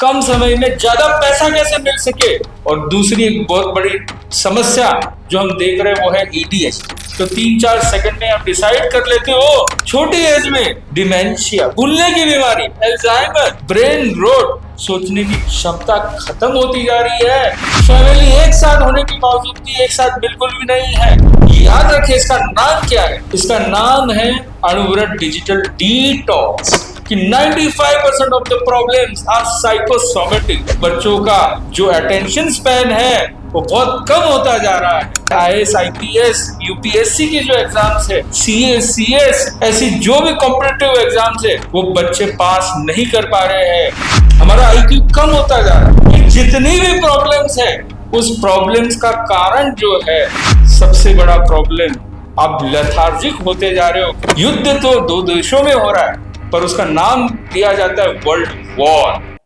कम समय में ज्यादा पैसा कैसे मिल सके। और दूसरी एक बहुत बड़ी समस्या जो हम देख रहे हैं वो है ADHD। तो 3-4 सेकंड में आप डिसाइड कर लेते हो, छोटी एज में डिमेंशिया, भूलने की बीमारी, अल्जाइमर, ब्रेन रोट, सोचने की क्षमता खत्म होती जा रही है। फैमिली एक साथ होने के बावजूद भी एक साथ बिल्कुल भी नहीं है। याद रखिए इसका नाम क्या है, इसका नाम है अणुव्रत डिजिटल डिटॉक्स। कि 95% of the problems are psychosomatic. बच्चों का जो अटेंशन स्पैन है वो बहुत कम होता जा रहा है। IAS, IPS, UPSC की जो एग्जाम्स है, CA, CS, ऐसी जो भी कॉम्पिटिटिव एग्जाम्स है वो बच्चे पास नहीं कर पा रहे हैं। हमारा IQ कम होता जा रहा है। जितनी भी प्रॉब्लम्स है उस प्रॉब्लम्स का कारण जो है, सबसे बड़ा प्रॉब्लम, आप लेथार्जिक होते जा रहे हो। युद्ध तो 2 देशों में हो रहा है पर उसका नाम दिया जाता है वर्ल्ड वॉर।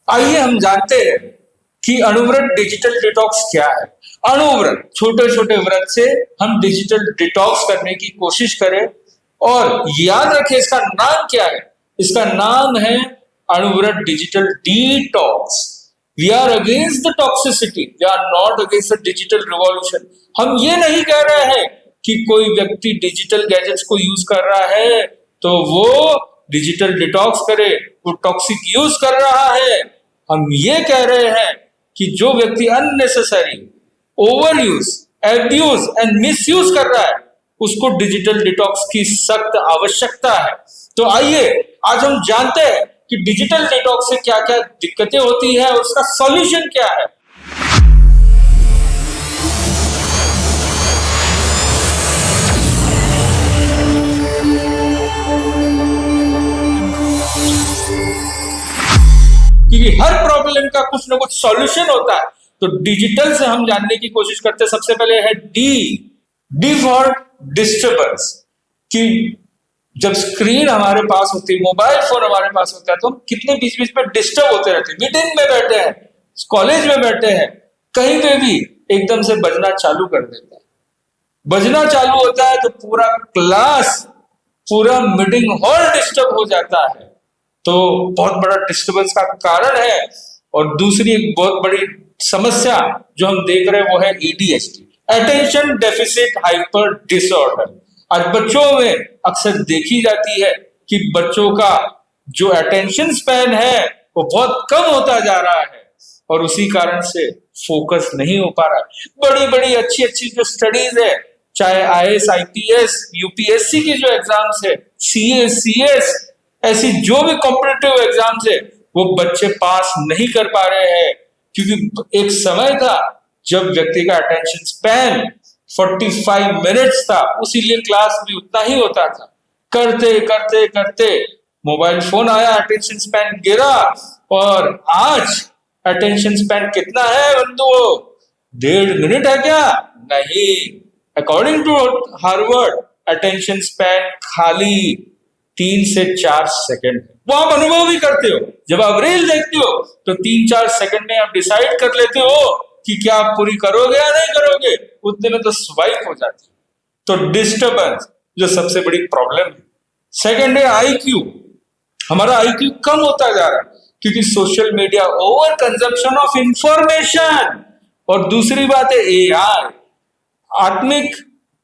आइए हम जानते हैं कि अणुव्रत डिजिटल डिटॉक्स क्या है। अणुव्रत, छोटे छोटे व्रत से हम डिजिटल डिटॉक्स करने की कोशिश करें। और याद रखें इसका नाम क्या है, इसका नाम है Anuvrat digital detox. We are against the toxicity, we are not against the digital revolution. हम ये नहीं कह रहे हैं कि कोई व्यक्ति डिजिटल गैजेट्स को यूज कर रहा है तो वो डिजिटल डिटॉक्स करे, वो टॉक्सिक यूज कर रहा है। हम ये कह रहे हैं कि जो व्यक्ति unnecessary over use, abuse and misuse कर रहा है उसको डिजिटल डिटॉक्स की सख्त आवश्यकता है। तो आइए आज हम जानते हैं कि डिजिटल डिटॉक्स से क्या क्या दिक्कतें होती है और उसका सॉल्यूशन क्या है। क्योंकि हर प्रॉब्लम का कुछ ना कुछ सॉल्यूशन होता है। तो डिजिटल से हम जानने की कोशिश करते हैं। सबसे पहले है डी फॉर डिस्टर्बेंस। कि जब स्क्रीन हमारे पास होती है, मोबाइल फोन हमारे पास होता है तो हम कितने बीच बीच में डिस्टर्ब होते रहते हैं। मीटिंग में बैठे हैं, कॉलेज में बैठे हैं, कहीं पे भी एकदम से बजना चालू कर देता है। बजना चालू होता है तो पूरा क्लास, पूरा मीटिंग हॉल डिस्टर्ब हो जाता है। तो बहुत बड़ा डिस्टर्बेंस का कारण है। और दूसरी एक बहुत बड़ी समस्या जो हम देख रहे हैं वो है ADHD, attention deficit hyper disorder. आज बच्चों में अक्सर देखी जाती है कि बच्चों का जो अटेंशन स्पैन है वो बहुत कम होता जा रहा है और उसी कारण से फोकस नहीं हो पा रहा है। बड़ी बड़ी अच्छी अच्छी जो स्टडीज है, चाहे IAS, IPS, UPSC की जो एग्जाम्स है, CA, CS, ऐसी जो भी कॉम्पिटिटिव एग्जाम्स है वो बच्चे पास नहीं कर पा रहे हैं। क्योंकि एक समय था जब व्यक्ति का अटेंशन स्पैन 45 मिनट्स था, उसीलिए क्लास भी उतना ही होता था। करते करते करते मोबाइल फोन आया, अटेंशन स्पैन गिरा। और आज अटेंशन स्पैन कितना है बंधुओं? 1.5 मिनट है क्या? नहीं। According to Harvard attention span खाली 3 से 4 सेकंड। वो आप अनुभव भी करते हो, जब आप रील देखते हो तो 3-4 सेकंड में आप डिसाइड कर लेते हो कि क्या आप पूरी करोगे या नहीं करोगे, उतने में तो स्वाइप हो जाती है। तो डिस्टर्बेंस जो सबसे बड़ी प्रॉब्लम है। सेकंड है IQ। हमारा IQ कम होता जा रहा है क्योंकि social media, over consumption of information. और दूसरी बात है AI। आत्मिक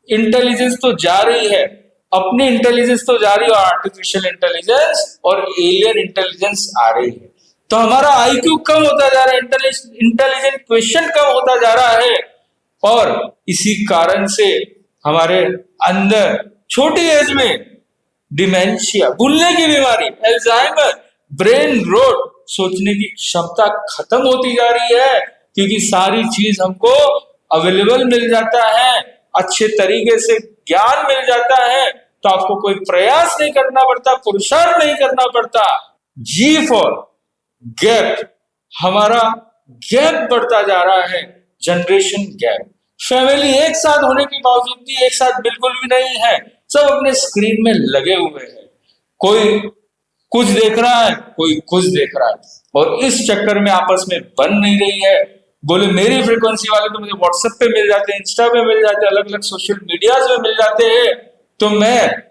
इंटेलिजेंस तो जा रही है, अपनी इंटेलिजेंस तो जा रही है, और आर्टिफिशियल इंटेलिजेंस और एलियन इंटेलिजेंस आ रही है। तो हमारा IQ कम होता जा रहा है, इंटेलिजेंट क्वेश्चन कम होता जा रहा है। और इसी कारण से हमारे अंदर छोटी एज में डिमेंशिया, भूलने की बीमारी, अल्जाइमर, ब्रेन रोट, सोचने की क्षमता खत्म होती जा रही है। क्योंकि सारी चीज हमको अवेलेबल मिल जाता है, अच्छे तरीके से ज्ञान मिल जाता है, तो आपको कोई प्रयास नहीं करना पड़ता, पुरुषार्थ नहीं करना पड़ता। G for gap. हमारा गैप बढ़ता जा रहा है, जनरेशन गैप। फैमिली एक साथ होने के बावजूद भी एक साथ बिल्कुल भी नहीं है, सब अपने स्क्रीन में लगे हुए हैं। कोई कुछ देख रहा है, कोई कुछ देख रहा है, और इस चक्कर में आपस में बन नहीं रही है। बोले मेरी फ्रीक्वेंसी वाले तो मुझे व्हाट्सएप पे मिल जाते हैं, इंस्टा पे मिल जाते हैं, अलग अलग सोशल मीडिया में मिल जाते हैं, तो मैं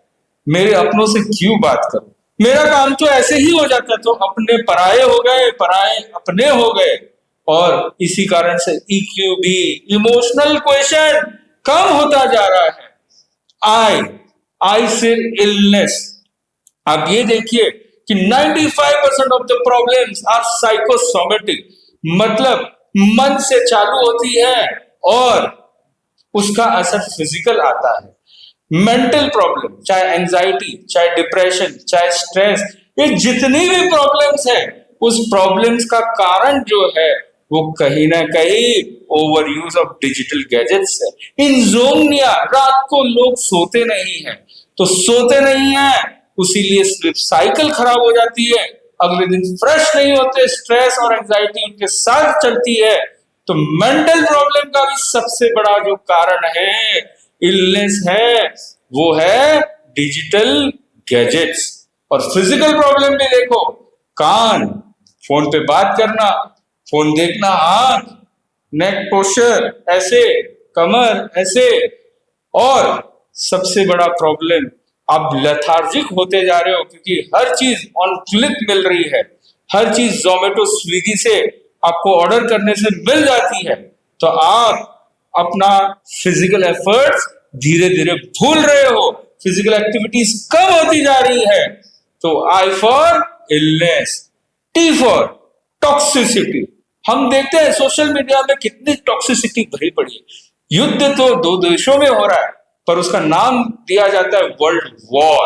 मेरे अपनों से क्यों बात करूं? मेरा काम तो ऐसे ही हो जाता, तो अपने पराये हो गए, पराये अपने हो गए, और इसी कारण से EQ भी, इमोशनल क्वेश्चन कम होता जा रहा है। आई से इलनेस, आप ये देखिए कि 95% of the problems are psychosomatic, मतलब मन से चालू होती है और उसका असर फिजिकल आता है। मेंटल प्रॉब्लम, चाहे एंजाइटी, चाहे डिप्रेशन, चाहे स्ट्रेस, ये जितनी भी प्रॉब्लम्स है, उस प्रॉब्लम्स का कारण जो है वो कहीं ना कहीं over use of digital gadgets है। इंसोम्निया, रात को लोग सोते नहीं है, तो सोते नहीं है उसीलिए स्लीप साइकिल खराब हो जाती है, अगले दिन फ्रेश नहीं होते, स्ट्रेस और एंजाइटी उनके साथ चलती है। तो मेंटल प्रॉब्लम का भी सबसे बड़ा जो कारण है, इलनेस है, वो है डिजिटल गैजेट्स। और फिजिकल प्रॉब्लम भी देखो, कान, फोन पे बात करना, फोन देखना, आंख, नेक पोस्चर ऐसे, कमर ऐसे, और सबसे बड़ा प्रॉब्लम, आप लेथार्जिक होते जा रहे हो क्योंकि हर चीज ऑन क्लिक मिल रही है, हर चीज जोमेटो स्विगी से आपको ऑर्डर करने से मिल जाती है, तो आप अपना फिजिकल एफर्ट्स धीरे धीरे भूल रहे हो, फिजिकल एक्टिविटीज कम होती जा रही है। तो I for illness, T for toxicity. हम देखते हैं सोशल मीडिया में कितनी टॉक्सिसिटी भरी पड़ी है। युद्ध तो दो देशों में हो रहा है, पर उसका नाम दिया जाता है world war,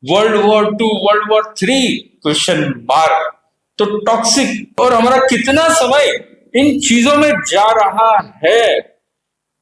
world war 2, world war 3 question mark. तो टॉक्सिक, और हमारा कितना समय इन चीजों में जा रहा है।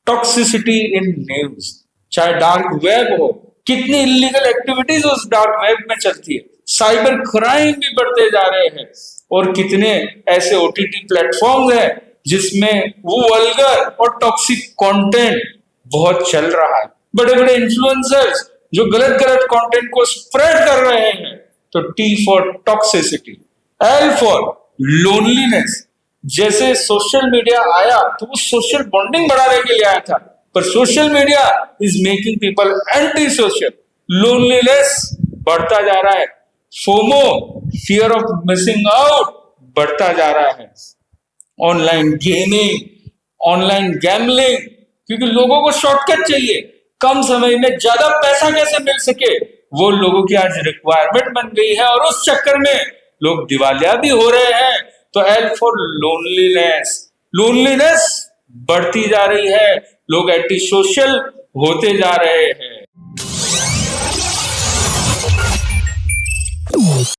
टॉक्सिसिटी इन न्यूज, चाहे डार्क वेब हो, कितनी इलीगल एक्टिविटीज उस डार्क वेब में चलती है, साइबर क्राइम भी बढ़ते जा रहे हैं, और कितने ऐसे OTT प्लेटफॉर्म हैं जिसमें वो वल्गर और टॉक्सिक कंटेंट बहुत चल रहा है। बड़े बड़े इन्फ्लुएंसर्स जो गलत गलत कंटेंट को स्प्रेड कर रहे हैं। तो T for toxicity. L for loneliness. जैसे सोशल मीडिया आया तो वो सोशल बॉन्डिंग बढ़ाने के लिए आया था, पर social media is making people anti social. Loneliness बढ़ता जा रहा है, FOMO, fear of missing out बढ़ता जा रहा है। ऑनलाइन गेमिंग, ऑनलाइन गैम्बलिंग, क्योंकि लोगों को शॉर्टकट चाहिए, कम समय में ज्यादा पैसा कैसे मिल सके, वो लोगों की आज रिक्वायरमेंट बन गई है, और उस चक्कर में लोग दिवालिया भी हो रहे हैं। तो L फॉर लोनलीनेस, लोनलीनेस बढ़ती जा रही है, लोग एंटी सोशल होते जा रहे हैं।